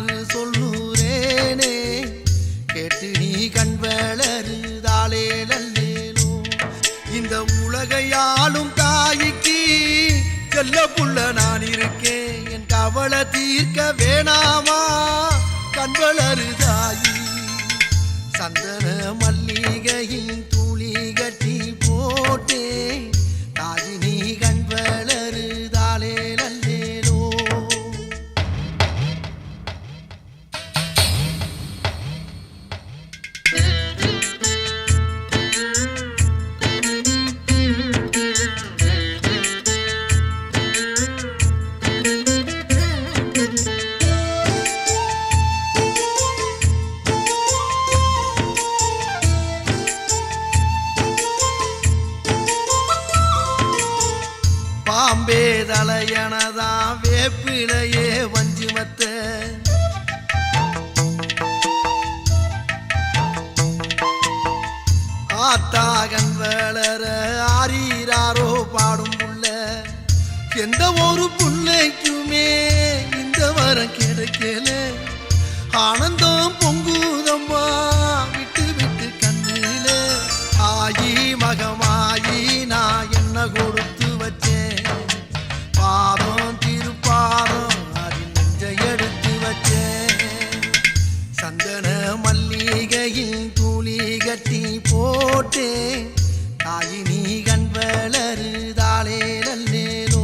என்று சொல்லுறேனே கேட்டு நீ கண் வளருதாலே நல்லேனோ. இந்த உலகையாளும் தாய்க்கு செல்ல புள்ள நான் இருக்கேன். என் கவலை தீர்க்க வேணாமா கண் வளருதாயி. சந்தன மல்லிகையின் துளி கட்டி போட்டே தாயி நீ கண் வளருதாலே நல்லேனோ. பாம்பே தலையனதா வேப்பிலையே வஞ்சிமத்த ஆத்தாகன் வளர ஆரீராரோ பாடும் புள்ள. எந்த ஒரு புள்ளைக்குமே இந்த வரம் கிடைக்கல. ஆனந்தம் பொங்குதம்மா விட்டு விட்டு கண்ணில. ஆயி மகமாயி நான் என்ன கொடுத்து வச்சேன். பாதம் திருப்பாதம் அதில் நெஞ்சை எடுத்து வச்சேன். சந்தன மல்லிகையில் துளி கட்டி போட்டே தாயி நீ கண் வளருதாலே நல்லேனோ.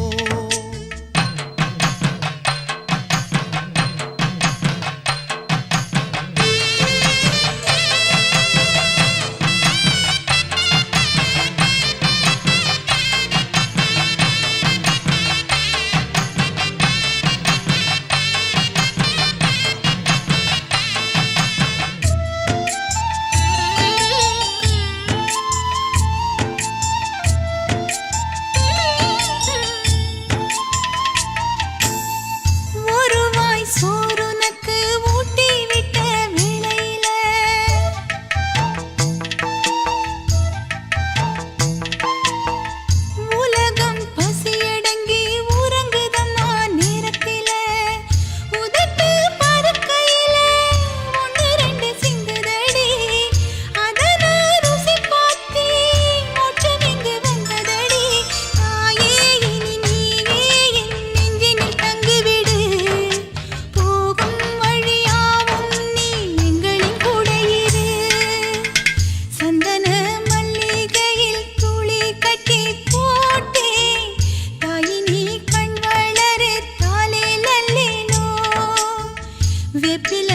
வெப்பில